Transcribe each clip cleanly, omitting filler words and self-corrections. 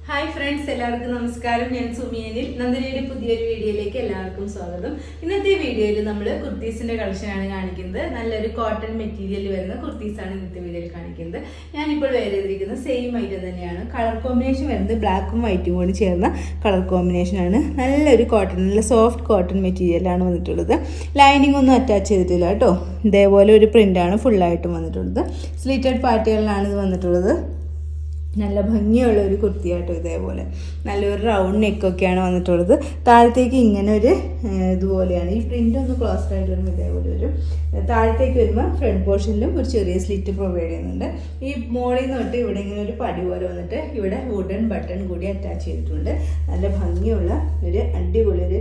Hi friends, എല്ലാവർക്കും നമസ്കാരം. ഞാൻ സുമിയനിൽ നന്ദിനിയുടെ പുതിയൊരു വീഡിയോയിലേക്ക് എല്ലാവർക്കും സ്വാഗതം. ഇന്നത്തെ വീഡിയോയിൽ നമ്മൾ കുർത്തീസിന്റെ കളക്ഷനാണ് കാണിക്കുന്നത്. നല്ലൊരു കോട്ടൺ മെറ്റീരിയൽ വരുന്ന കുർത്തീസാണ് ഇന്നത്തെ വീഡിയോയിൽ കാണിക്കുന്നത്. ഞാനിപ്പോൾ വേറെ ചെയ്തിരിക്കുന്നത് സെയിം ഐറ്റം തന്നെയാണ്. കളർ കോമ്പിനേഷൻ വരുന്നത് ബ്ലാക്കും വൈറ്റും കൂടി ചേർന്ന കളർ കോമ്പിനേഷനാണ്. നല്ലൊരു കോട്ടൺ, നല്ല സോഫ്റ്റ് കോട്ടൺ മെറ്റീരിയലാണ് വന്നിട്ടുള്ളത്. ലൈനിങ് ഒന്നും അറ്റാച്ച് ചെയ്തിട്ടില്ല കേട്ടോ. ഇതേപോലെ ഒരു പ്രിൻ്റാണ് ഫുള്ളായിട്ടും വന്നിട്ടുള്ളത്. സ്ലിറ്റഡ് പാർട്ടികളിലാണ് ഇത് വന്നിട്ടുള്ളത്. നല്ല ഭംഗിയുള്ള ഒരു കുർത്തിയാട്ടോ. ഇതേപോലെ നല്ലൊരു റൗണ്ട് നെക്കൊക്കെയാണ് വന്നിട്ടുള്ളത്. താഴത്തേക്ക് ഇങ്ങനെ ഒരു ഇതുപോലെയാണ്. ഈ പ്രിൻ്റ് ഒന്ന് ക്ലോസ്ഡ് ആയിട്ട് വരുമ്പോൾ ഇതേപോലെ വരും. താഴത്തേക്ക് വരുമ്പോൾ ഫ്രണ്ട് പോർഷനിലും ഒരു ചെറിയ സ്ലിറ്റ് പ്രൊവൈഡ് ചെയ്യുന്നുണ്ട്. ഈ മോളിൽ നിന്ന് തൊട്ട് ഇവിടെ ഇങ്ങനെ ഒരു പടി പോലെ വന്നിട്ട് ഇവിടെ വുഡൻ ബട്ടൺ കൂടി അറ്റാച്ച് ചെയ്തിട്ടുണ്ട്. നല്ല ഭംഗിയുള്ള ഒരു അടിപൊളി ഒരു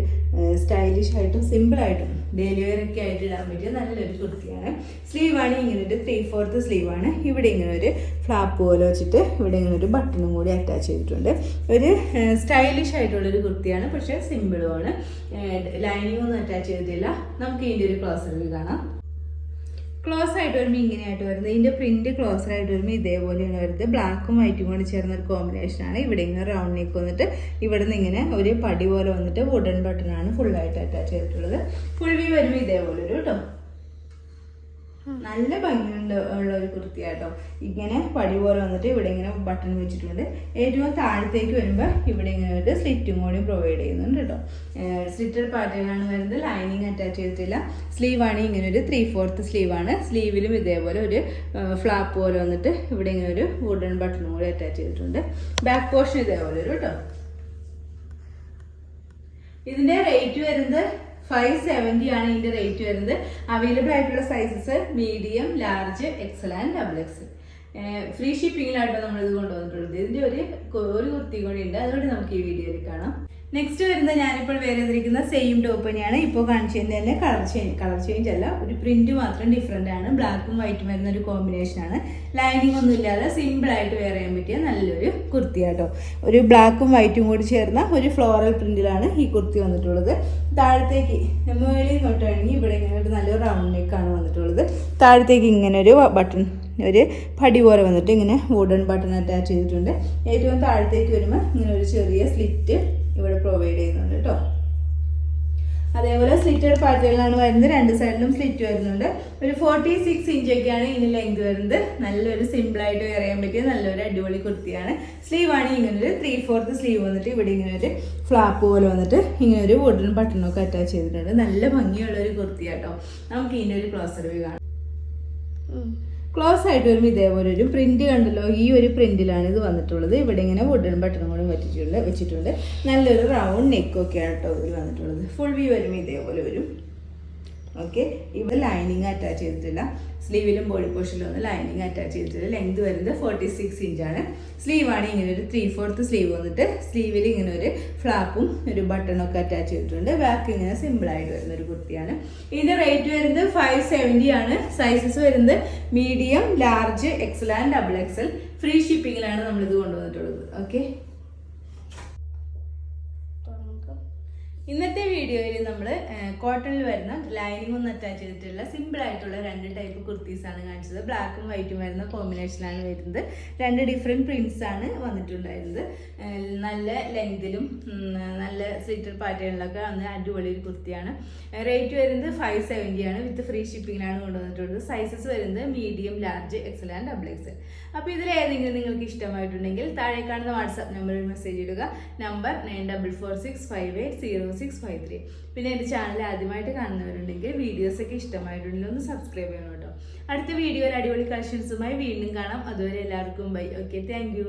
സ്റ്റൈലിഷ് ആയിട്ടും സിമ്പിളായിട്ടും ഡെയിലി വെയർ ഒക്കെ ആയിട്ട് ഇടാൻ പറ്റിയ നല്ലൊരു കുർത്തിയാണ്. സ്ലീവാണ് ഇങ്ങനെ ഒരു 3/4 സ്ലീവാണ്. ഇവിടെ ഇങ്ങനെ ഒരു ഫ്ലാപ്പ് പോലെ വെച്ചിട്ട് ഇവിടെ ഇങ്ങനെ ഒരു ബട്ടണും കൂടി അറ്റാച്ച് ചെയ്തിട്ടുണ്ട്. ഒരു സ്റ്റൈലിഷ് ആയിട്ടുള്ളൊരു കുർത്തിയാണ്, പക്ഷേ സിമ്പിളുമാണ്. ലൈനിങ് ഒന്നും അറ്റാച്ച് ചെയ്തിട്ടില്ല. നമുക്ക് ഇതിൻ്റെ ഒരു ക്ലോസർ വ്യൂ കാണാം. ക്ലോസ് ആയിട്ട് വരുമ്പോൾ ഇങ്ങനെയായിട്ട് വരുന്നത്. ഇതിൻ്റെ പ്രിന്റ് ക്ലോസർ ആയിട്ട് വരുമ്പോൾ ഇതേപോലെയാണ് വരുന്നത്. ബ്ലാക്കും വൈറ്റും കൂടി ചേർന്ന ഒരു കോമ്പിനേഷനാണ്. ഇവിടെ ഇങ്ങനെ റൗണ്ട് നെക്ക് വന്നിട്ട് ഇവിടെ നിന്ന് ഇങ്ങനെ ഒരു പടി പോലെ വന്നിട്ട് വുഡൻ ബട്ടണാണ് ഫുള്ളായിട്ട് അറ്റാച്ച് ചെയ്തിട്ടുള്ളത്. ഫുൾ വ്യൂ വരുമ്പോൾ ഇതേപോലെ ഒരു കേട്ടോ. നല്ല ഭംഗിയുണ്ട് ഉള്ള ഒരു കുർത്തിയാട്ടോ. ഇങ്ങനെ പടി പോലെ വന്നിട്ട് ഇവിടെ ഇങ്ങനെ ബട്ടൺ വെച്ചിട്ടുണ്ട്. ഏറ്റവും താഴത്തേക്ക് വരുമ്പോൾ ഇവിടെ ഇങ്ങനെ ഒരു സ്ലിറ്റും കൂടി പ്രൊവൈഡ് ചെയ്യുന്നുണ്ട് കേട്ടോ. സ്ലിറ്റഡ് പാറ്റേണാണ് വരുന്നത്. ലൈനിങ് അറ്റാച്ച് ചെയ്തിട്ടില്ല. സ്ലീവാണ് ഇങ്ങനെ ഒരു 3/4 സ്ലീവാണ്. സ്ലീവിലും ഇതേപോലെ ഒരു ഫ്ലാപ്പ് പോലെ വന്നിട്ട് ഇവിടെ ഇങ്ങനെ ഒരു വുഡൻ ബട്ടണും കൂടി അറ്റാച്ച് ചെയ്തിട്ടുണ്ട്. ബാക്ക് പോർഷൻ ഇതേപോലെ ഒരു കേട്ടോ. ഇതിന്റെ റേറ്റ് വരുന്നത് 570 ആണ്. ഇതിന്റെ റേറ്റ് വരുന്നത്. അവൈലബിൾ ആയിട്ടുള്ള sizes medium, large, XL and XXL. Free ഷിപ്പിങ്ങിലായിട്ടോ നമ്മളിത് കൊണ്ടുവന്നിട്ടുള്ളത്. ഇതിന്റെ ഒരു കുർത്തി കൂടി ഉണ്ട്, അതുകൊണ്ട് നമുക്ക് ഈ വീഡിയോയിൽ കാണാം. നെക്സ്റ്റ് വരുന്നത് ഞാനിപ്പോൾ വേറെ ചെയ്തിരിക്കുന്ന സെയിം ടോപ്പ് തന്നെയാണ്. ഇപ്പോൾ കാണിച്ചതിൻ്റെ തന്നെ കളർ ചേഞ്ച് അല്ല, ഒരു പ്രിന്റ് മാത്രം ഡിഫറെൻ്റ് ആണ്. ബ്ലാക്കും വൈറ്റും വരുന്ന ഒരു കോമ്പിനേഷനാണ്. ലൈനിങ് ഒന്നും ഇല്ലാതെ സിമ്പിളായിട്ട് വെയർ ചെയ്യാൻ പറ്റിയ നല്ലൊരു കുർത്തിയാട്ടോ. ഒരു ബ്ലാക്കും വൈറ്റും കൂടി ചേർന്ന ഒരു ഫ്ലോറൽ പ്രിന്റിലാണ് ഈ കുർത്തി വന്നിട്ടുള്ളത്. താഴത്തേക്ക് മുകളിൽ തൊട്ടാണെങ്കിൽ ഇവിടെ ഇങ്ങനെ ഒരു നല്ലൊരു റൗണ്ട് നെക്കാണ് വന്നിട്ടുള്ളത്. താഴത്തേക്ക് ഇങ്ങനെ ഒരു ബട്ടൺ, ഒരു പടി പോലെ വന്നിട്ട് ഇങ്ങനെ വുഡൻ ബട്ടൺ അറ്റാച്ച് ചെയ്തിട്ടുണ്ട്. ഏറ്റവും താഴത്തേക്ക് വരുമ്പോൾ ഇങ്ങനെ ഒരു ചെറിയ സ്ലിറ്റ് ഇവിടെ പ്രൊവൈഡ് ചെയ്യുന്നുണ്ട് കേട്ടോ. അതേപോലെ സ്ലിറ്റഡ് പാറ്റേണിലാണ് വരുന്നത്. രണ്ട് സൈഡിലും സ്ലിറ്റ് വരുന്നുണ്ട്. ഒരു 46 ഇഞ്ചൊക്കെയാണ് ഇതിന് ലെങ്ത് വരുന്നത്. നല്ലൊരു സിമ്പിളായിട്ട് വെയർ ചെയ്യാൻ പറ്റിയ നല്ലൊരു അടിപൊളി കുർത്തിയാണ്. സ്ലീവാണ് ഇങ്ങനെ ഒരു 3/4 സ്ലീവ് വന്നിട്ട് ഇവിടെ ഇങ്ങനെ ഒരു ഫ്ലാപ്പ് പോലെ വന്നിട്ട് ഇങ്ങനെ ഒരു വുഡൻ ബട്ടണൊക്കെ അറ്റാച്ച് ചെയ്തിട്ടുണ്ട്. നല്ല ഭംഗിയുള്ള ഒരു കുർത്തിയാട്ടോ. നമുക്ക് ഇതിൻ്റെ ഒരു ക്ലോസർ വ്യൂ കാണാം. ക്ലോസ് ആയിട്ട് വരുമ്പോൾ ഇതേപോലെ ഒരു പ്രിന്റ് കണ്ടല്ലോ. ഈ ഒരു പ്രിന്റിലാണ് ഇത് വന്നിട്ടുള്ളത്. ഇവിടെ ഇങ്ങനെ വുഡൻ ബട്ടണും കൂടി വെച്ചിട്ടുണ്ട്. നല്ലൊരു റൗണ്ട് നെക്കൊക്കെയാണ് കേട്ടോ ഇതിൽ വന്നിട്ടുള്ളത്. ഫുൾ വ്യൂ വരുമ്പോൾ ഇതേപോലെ വരും. ഓക്കെ, ഇവിടെ ലൈനിങ് അറ്റാച്ച് ചെയ്തിട്ടില്ല. സ്ലീവിലും ബോഡി പോർഷനിലും ഒന്നും ലൈനിങ് അറ്റാച്ച് ചെയ്തിട്ടില്ല. ലെങ്ത് വരുന്നത് 46 ഇഞ്ചാണ്. സ്ലീവാണ് ഇങ്ങനെ ഒരു 3/4 സ്ലീവ് വന്നിട്ട് സ്ലീവിൽ ഇങ്ങനെ ഒരു ഫ്ലാപ്പും ഒരു ബട്ടണൊക്കെ അറ്റാച്ച് ചെയ്തിട്ടുണ്ട്. ബാക്ക് ഇങ്ങനെ സിമ്പിളായിട്ട് വരുന്ന ഒരു കുർത്തിയാണ്. ഇതിൻ്റെ റേറ്റ് വരുന്നത് 570 ആണ്. സൈസസ് വരുന്നത് medium, large, XL and XXL. Free ഷിപ്പിങ്ങിലാണ് നമ്മളിത് കൊണ്ടുവന്നിട്ടുള്ളത്. ഓക്കെ, ഇന്നത്തെ വീഡിയോയിൽ നമ്മൾ കോട്ടണിൽ വരുന്ന ലൈനിങ് ഒന്നും അറ്റാച്ച് ചെയ്തിട്ടുള്ള സിമ്പിൾ ആയിട്ടുള്ള 2 ടൈപ്പ് കുർത്തീസാണ് കാണിച്ചത്. ബ്ലാക്കും വൈറ്റും വരുന്ന കോമ്പിനേഷനാണ് വരുന്നത്. 2 ഡിഫറെൻറ്റ് പ്രിൻറ്റ്സ് ആണ് വന്നിട്ടുണ്ടായിരുന്നത്. നല്ല ലെങ്തിലും നല്ല സ്ലിറ്റഡ് പാറ്റേണിലൊക്കെ വന്ന അടിപൊളി ഒരു കുർത്തിയാണ്. റേറ്റ് വരുന്നത് 570 ആണ്. വിത്ത് ഫ്രീ ഷിപ്പിങ്ങിലാണ് കൊണ്ടുവന്നിട്ടുള്ളത്. സൈസസ് വരുന്നത് medium, large, XL and XXL. അപ്പോൾ ഇതിൽ ഏതെങ്കിലും നിങ്ങൾക്ക് ഇഷ്ടമായിട്ടുണ്ടെങ്കിൽ താഴെ കാണുന്ന വാട്സാപ്പ് നമ്പറിൽ മെസ്സേജ് ഇടുക. നമ്പർ 9446580653. പിന്നെ എൻ്റെ ചാനൽ ആദ്യമായിട്ട് കാണുന്നവരുണ്ടെങ്കിൽ വീഡിയോസൊക്കെ ഇഷ്ടമായിട്ടുണ്ടെങ്കിൽ ഒന്ന് സബ്സ്ക്രൈബ് ചെയ്യണം കേട്ടോ. അടുത്ത വീഡിയോയിൽ അടിപൊളി കളക്ഷൻസുമായി വീണ്ടും കാണാം. അതുവരെ എല്ലാവർക്കും ബൈ. Okay, thank you.